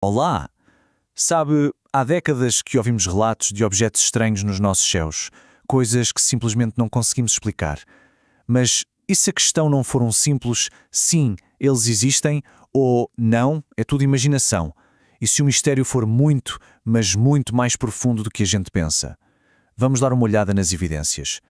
Olá! Sabe, há décadas que ouvimos relatos de objetos estranhos nos nossos céus, coisas que simplesmente não conseguimos explicar. Mas e se a questão não for um simples sim, eles existem ou não, é tudo imaginação? E se o mistério for muito, mas muito mais profundo do que a gente pensa? Vamos dar uma olhada nas evidências.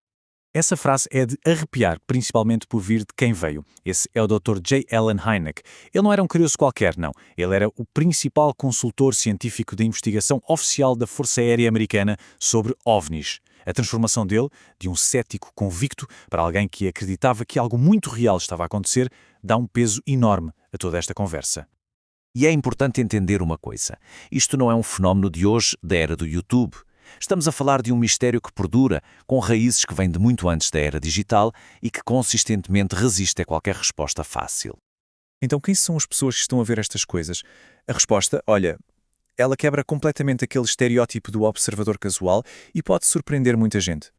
Essa frase é de arrepiar, principalmente por vir de quem veio. Esse é o Dr. J. Allen Hynek. Ele não era um curioso qualquer, não. Ele era o principal consultor científico de investigação oficial da Força Aérea Americana sobre OVNIs. A transformação dele, de um cético convicto para alguém que acreditava que algo muito real estava a acontecer, dá um peso enorme a toda esta conversa. E é importante entender uma coisa. Isto não é um fenómeno de hoje, da era do YouTube. Estamos a falar de um mistério que perdura, com raízes que vêm de muito antes da era digital e que consistentemente resiste a qualquer resposta fácil. Então, quem são as pessoas que estão a ver estas coisas? A resposta, olha, ela quebra completamente aquele estereótipo do observador casual e pode surpreender muita gente.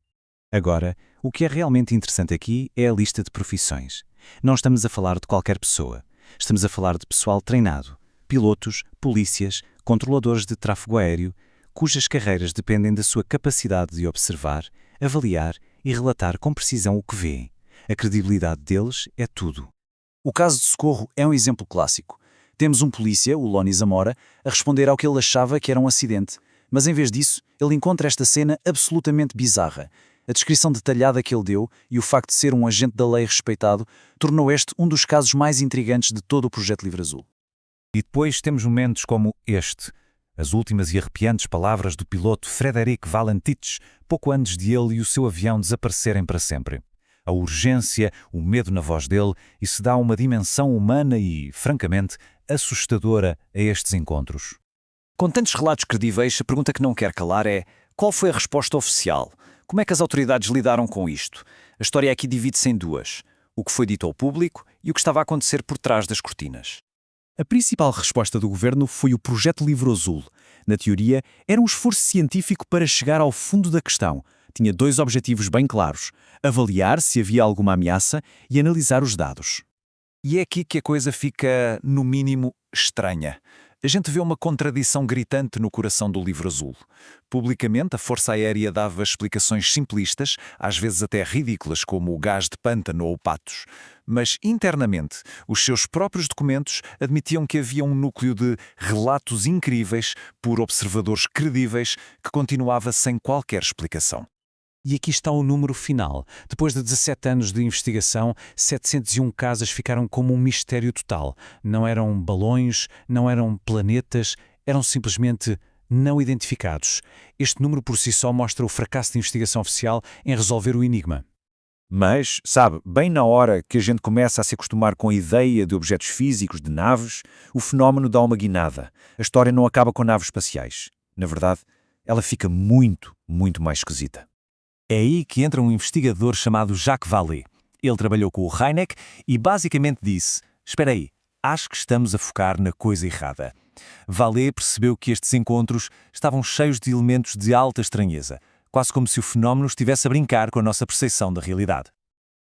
Agora, o que é realmente interessante aqui é a lista de profissões. Não estamos a falar de qualquer pessoa. Estamos a falar de pessoal treinado, pilotos, polícias, controladores de tráfego aéreo, cujas carreiras dependem da sua capacidade de observar, avaliar e relatar com precisão o que vêem. A credibilidade deles é tudo. O caso de Socorro é um exemplo clássico. Temos um polícia, o Loni Zamora, a responder ao que ele achava que era um acidente, mas em vez disso, ele encontra esta cena absolutamente bizarra. A descrição detalhada que ele deu e o facto de ser um agente da lei respeitado tornou este um dos casos mais intrigantes de todo o Projeto Livre Azul. E depois temos momentos como este. As últimas e arrepiantes palavras do piloto Frederic Valentich, pouco antes de ele e o seu avião desaparecerem para sempre. A urgência, o medo na voz dele, isso dá uma dimensão humana e, francamente, assustadora a estes encontros. Com tantos relatos credíveis, a pergunta que não quer calar é: qual foi a resposta oficial? Como é que as autoridades lidaram com isto? A história aqui divide-se em duas: o que foi dito ao público e o que estava a acontecer por trás das cortinas. A principal resposta do governo foi o Projeto Livre Azul. Na teoria, era um esforço científico para chegar ao fundo da questão. Tinha dois objetivos bem claros: avaliar se havia alguma ameaça e analisar os dados. E é aqui que a coisa fica, no mínimo, estranha. A gente vê uma contradição gritante no coração do Livro Azul. Publicamente, a Força Aérea dava explicações simplistas, às vezes até ridículas, como o gás de pântano ou patos. Mas, internamente, os seus próprios documentos admitiam que havia um núcleo de relatos incríveis por observadores credíveis que continuava sem qualquer explicação. E aqui está o número final. Depois de 17 anos de investigação, 701 casas ficaram como um mistério total. Não eram balões, não eram planetas, eram simplesmente não identificados. Este número por si só mostra o fracasso da investigação oficial em resolver o enigma. Mas, sabe, bem na hora que a gente começa a se acostumar com a ideia de objetos físicos, de naves, o fenómeno dá uma guinada. A história não acaba com naves espaciais. Na verdade, ela fica muito, muito mais esquisita. É aí que entra um investigador chamado Jacques Vallée. Ele trabalhou com o Hynek e basicamente disse: espera aí, acho que estamos a focar na coisa errada. Vallée percebeu que estes encontros estavam cheios de elementos de alta estranheza, quase como se o fenómeno estivesse a brincar com a nossa percepção da realidade.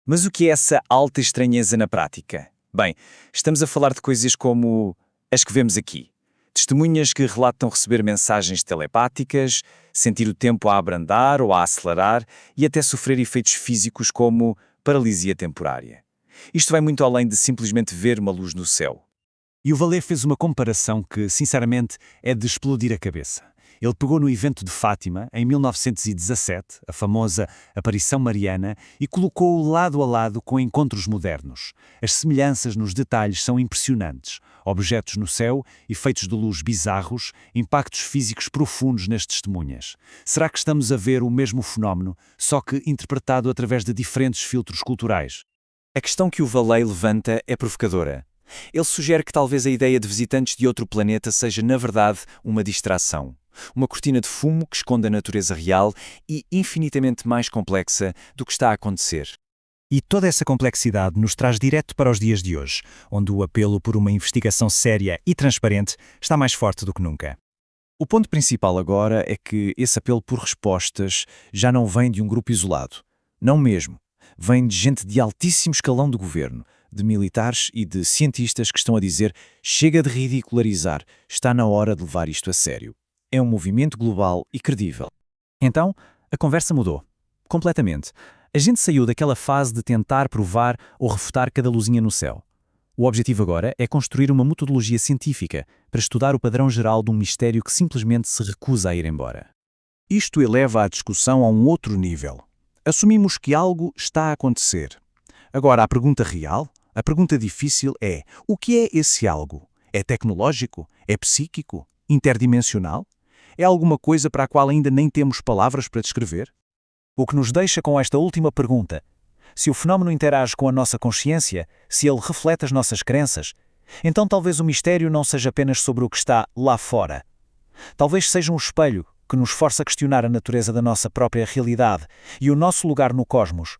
Mas o que é essa alta estranheza na prática? Bem, estamos a falar de coisas como as que vemos aqui. Testemunhas que relatam receber mensagens telepáticas, sentir o tempo a abrandar ou a acelerar e até sofrer efeitos físicos como paralisia temporária. Isto vai muito além de simplesmente ver uma luz no céu. E o Vallée fez uma comparação que, sinceramente, é de explodir a cabeça. Ele pegou no evento de Fátima, em 1917, a famosa aparição mariana, e colocou-o lado a lado com encontros modernos. As semelhanças nos detalhes são impressionantes. Objetos no céu, efeitos de luz bizarros, impactos físicos profundos nas testemunhas. Será que estamos a ver o mesmo fenómeno, só que interpretado através de diferentes filtros culturais? A questão que o Vallée levanta é provocadora. Ele sugere que talvez a ideia de visitantes de outro planeta seja, na verdade, uma distração. Uma cortina de fumo que esconde a natureza real e infinitamente mais complexa do que está a acontecer. E toda essa complexidade nos traz direto para os dias de hoje, onde o apelo por uma investigação séria e transparente está mais forte do que nunca. O ponto principal agora é que esse apelo por respostas já não vem de um grupo isolado. Não mesmo. Vem de gente de altíssimo escalão do governo, de militares e de cientistas que estão a dizer: chega de ridicularizar, está na hora de levar isto a sério. É um movimento global e credível. Então, a conversa mudou. Completamente. A gente saiu daquela fase de tentar provar ou refutar cada luzinha no céu. O objetivo agora é construir uma metodologia científica para estudar o padrão geral de um mistério que simplesmente se recusa a ir embora. Isto eleva a discussão a um outro nível. Assumimos que algo está a acontecer. Agora, a pergunta real, a pergunta difícil é: o que é esse algo? É tecnológico? É psíquico? Interdimensional? É alguma coisa para a qual ainda nem temos palavras para descrever? O que nos deixa com esta última pergunta: se o fenómeno interage com a nossa consciência, se ele reflete as nossas crenças, então talvez o mistério não seja apenas sobre o que está lá fora. Talvez seja um espelho que nos força a questionar a natureza da nossa própria realidade e o nosso lugar no cosmos.